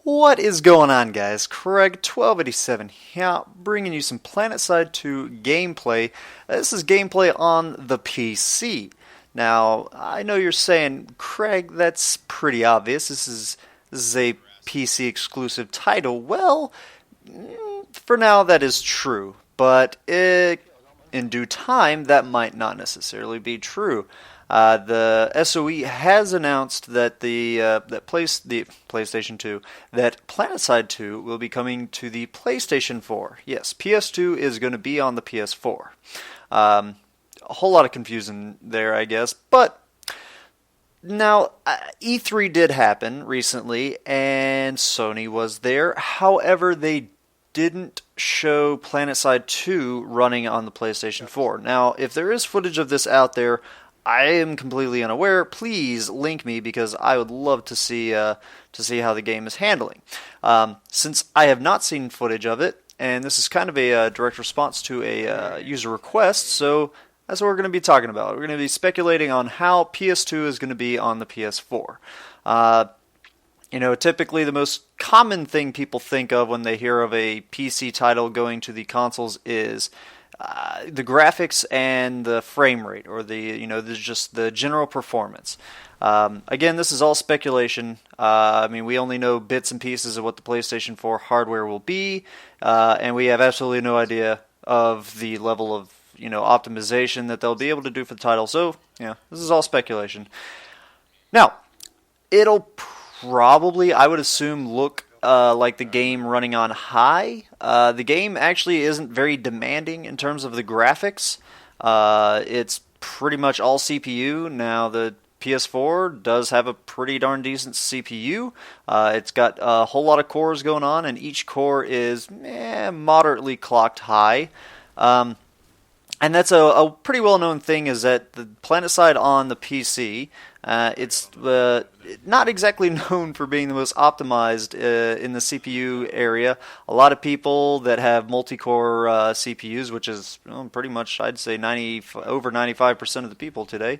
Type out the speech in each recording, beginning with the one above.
What is going on, guys? Craig1287 here, bringing you some PlanetSide 2 gameplay. This is gameplay on the PC. Now, I know you're saying, Craig, that's pretty obvious. This is a PC exclusive title. Well, for now that is true, but in due time that might not necessarily be true. The SOE has announced that the PlayStation 2, that PlanetSide 2 will be coming to the PlayStation 4. Yes, PS2 is going to be on the PS4. A whole lot of confusion there, I guess. But now, E3 did happen recently, and Sony was there. However, they didn't show PlanetSide 2 running on the PlayStation 4. Now, if there is footage of this out there, I am completely unaware. Please link me because I would love to see how the game is handling. Since I have not seen footage of it, and this is kind of a direct response to a user request, so that's what we're going to be talking about. We're going to be speculating on how PS2 is going to be on the PS4. Typically the most common thing people think of when they hear of a PC title going to the consoles is the graphics and the frame rate, or just the general performance. Again, this is all speculation. We only know bits and pieces of what the PlayStation 4 hardware will be, and we have absolutely no idea of the level of optimization that they'll be able to do for the title. So, this is all speculation. Now, it'll probably, I would assume, look like the game running on high. The game actually isn't very demanding in terms of the graphics. It's pretty much all CPU. Now, the PS4 does have a pretty darn decent CPU. It's got a whole lot of cores going on, and each core is moderately clocked high. And that's a pretty well-known thing, is that the PlanetSide on the PC, it's not exactly known for being the most optimized in the CPU area. A lot of people that have multi-core CPUs, which is pretty much, I'd say, over 95% of the people today,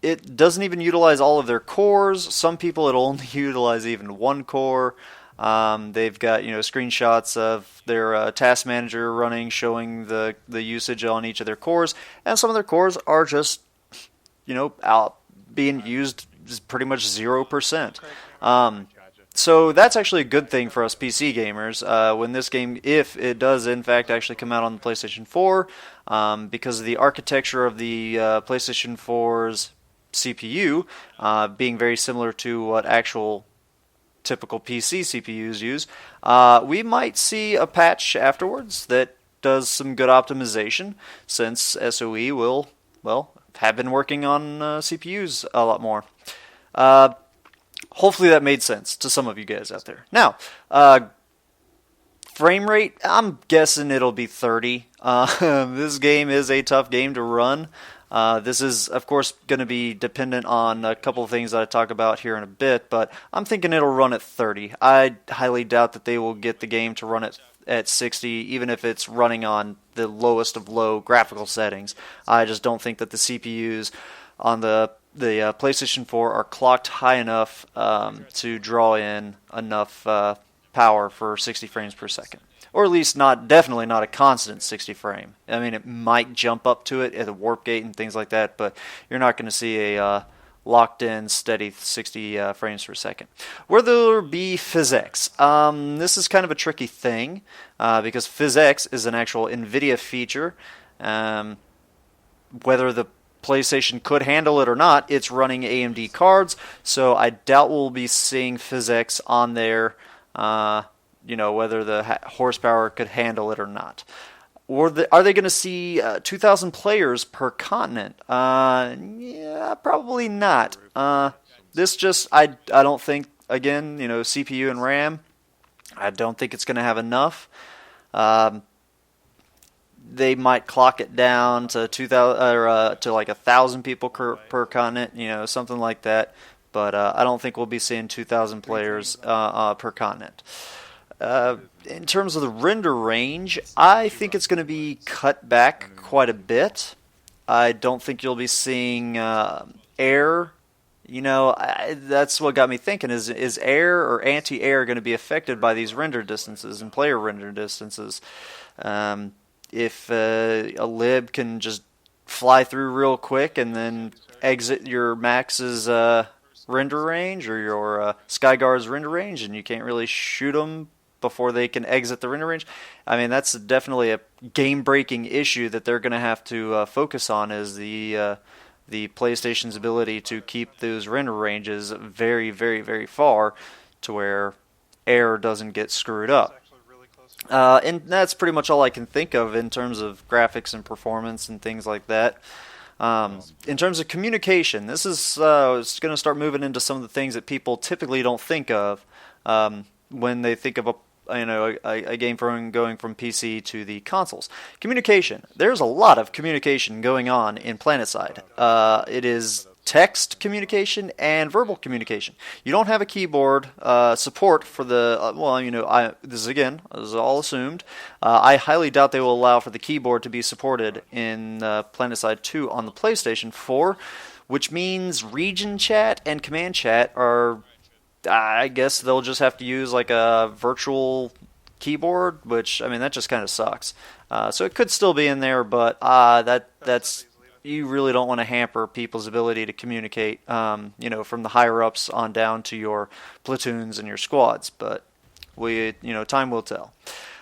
it doesn't even utilize all of their cores. Some people, it'll only utilize even one core. They've got screenshots of their task manager running, showing the usage on each of their cores, and some of their cores are just out being used pretty much 0%. So that's actually a good thing for us PC gamers when this game, if it does in fact actually come out on the PlayStation 4, because of the architecture of the PlayStation 4's CPU being very similar to what actual typical PC CPUs use, we might see a patch afterwards that does some good optimization, since SOE will, have been working on CPUs a lot more. Hopefully that made sense to some of you guys out there. Now, frame rate, I'm guessing it'll be 30. This game is a tough game to run. This is, of course, going to be dependent on a couple of things that I talk about here in a bit, but I'm thinking it'll run at 30. I highly doubt that they will get the game to run at 60, even if it's running on the lowest of low graphical settings. I just don't think that the CPUs on the PlayStation 4 are clocked high enough to draw in enough power for 60 frames per second. Or at least definitely not a constant 60 frame. It might jump up to it at a warp gate and things like that, but you're not going to see a locked in, steady 60 frames per second. Will there be PhysX? This is kind of a tricky thing, because PhysX is an actual NVIDIA feature. Whether the PlayStation could handle it or not, it's running AMD cards, so I doubt we'll be seeing PhysX on there, whether the horsepower could handle it or not. Are they going to see 2,000 players per continent? Yeah, probably not. I don't think, again, CPU and RAM, I don't think it's going to have enough. They might clock it down to 2,000 or to like 1,000 people per continent, something like that. But I don't think we'll be seeing 2,000 players per continent. In terms of the render range, I think it's going to be cut back quite a bit. I don't think you'll be seeing air that's what got me thinking: is air or anti-air going to be affected by these render distances and player render distances? If a lib can just fly through real quick and then exit your max's render range or your Skyguard's render range, and you can't really shoot them before they can exit the render range. I mean, that's definitely a game-breaking issue that they're going to have to focus on, is the PlayStation's ability to keep those render ranges very, very, very far to where air doesn't get screwed up. And that's pretty much all I can think of in terms of graphics and performance and things like that. In terms of communication, this is it's going to start moving into some of the things that people typically don't think of when they think of a game going from PC to the consoles. Communication. There's a lot of communication going on in PlanetSide. It is text communication and verbal communication. You don't have a keyboard support for the this is all assumed. I highly doubt they will allow for the keyboard to be supported in PlanetSide 2 on the PlayStation 4, which means region chat and command chat are, I guess they'll just have to use like a virtual keyboard, which, I mean, that just kind of sucks. So it could still be in there, but that's you really don't want to hamper people's ability to communicate, from the higher ups on down to your platoons and your squads. But time will tell.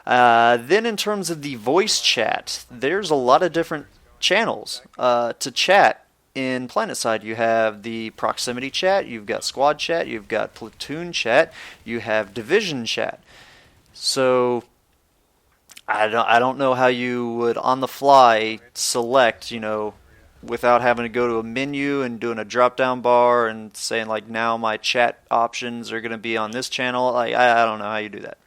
Then in terms of the voice chat, there's a lot of different channels to chat. In PlanetSide, you have the proximity chat, you've got squad chat, you've got platoon chat, you have division chat. So I don't know how you would on the fly select, without having to go to a menu and doing a drop down bar and saying like, now my chat options are going to be on this channel. Like, I don't know how you do that.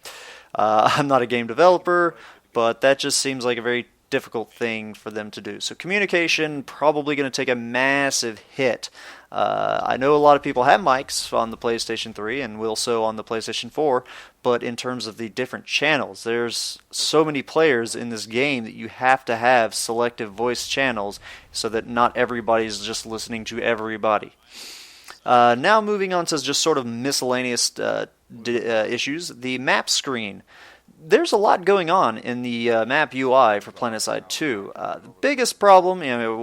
I'm not a game developer, but that just seems like a very difficult thing for them to do. So communication probably going to take a massive hit. I know a lot of people have mics on the PlayStation 3 and will so on the PlayStation 4, but in terms of the different channels, there's so many players in this game that you have to have selective voice channels so that not everybody's just listening to everybody. Now moving on to just sort of miscellaneous issues, the map screen. There's a lot going on in the map UI for PlanetSide 2. The biggest problem,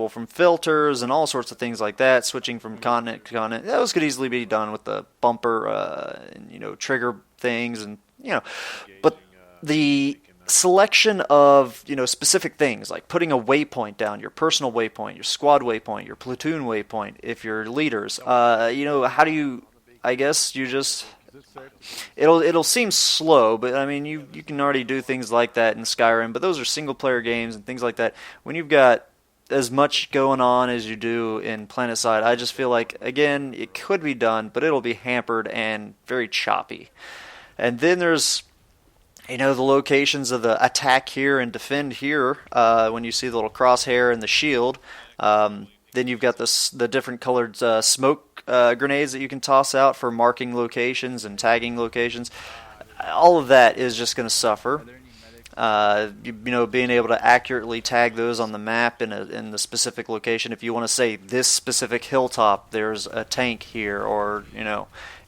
from filters and all sorts of things like that, switching from continent to continent, those could easily be done with the bumper, trigger things, but the selection of, specific things, like putting a waypoint down, your personal waypoint, your squad waypoint, your platoon waypoint, if you're leaders, how do you, I guess you just... It'll seem slow, but I mean you can already do things like that in Skyrim, but those are single player games and things like that. When you've got as much going on as you do in PlanetSide, I just feel like, again, it could be done, but it'll be hampered and very choppy. And then there's the locations of the attack here and defend here, when you see the little crosshair and the shield. Then you've got the different colored smoke grenades that you can toss out for marking locations and tagging locations. All of that is just going to suffer. Being able to accurately tag those on the map in the specific location. If you want to say this specific hilltop, there's a tank here, or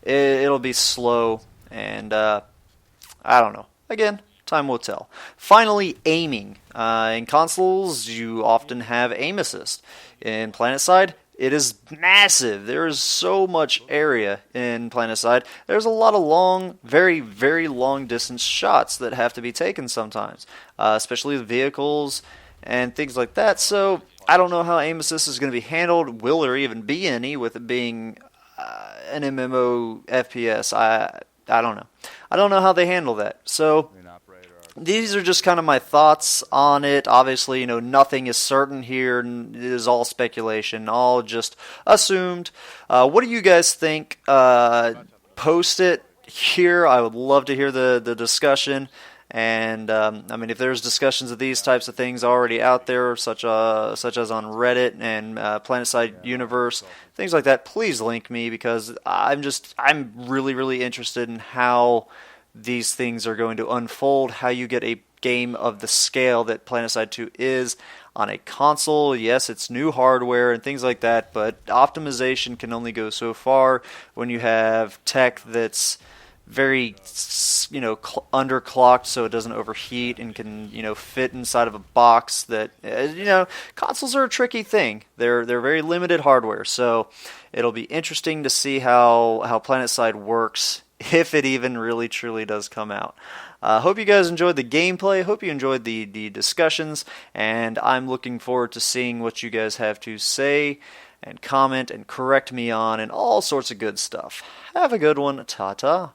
it'll be slow, and I don't know. Again, time will tell. Finally, aiming. In consoles, you often have aim assist. In PlanetSide, it is massive. There is so much area in PlanetSide. There's a lot of long, very, very long distance shots that have to be taken sometimes, especially with vehicles and things like that. So I don't know how aim assist is going to be handled. Will there even be any with it being an MMOFPS? I don't know. I don't know how they handle that. So these are just kind of my thoughts on it. Obviously, nothing is certain here. It is all speculation, all just assumed. What do you guys think? Post it here. I would love to hear the discussion. And if there's discussions of these types of things already out there, such as on Reddit and PlanetSide Universe, things like that, please link me, because I'm really, really interested in how these things are going to unfold, how you get a game of the scale that PlanetSide 2 is on a console. Yes, it's new hardware and things like that, but optimization can only go so far when you have tech that's very, underclocked so it doesn't overheat and can, fit inside of a box that, consoles are a tricky thing. They're very limited hardware, so it'll be interesting to see how PlanetSide works, if it even really truly does come out. Hope you guys enjoyed the gameplay. Hope you enjoyed the discussions, and I'm looking forward to seeing what you guys have to say and comment and correct me on and all sorts of good stuff. Have a good one. Ta-ta.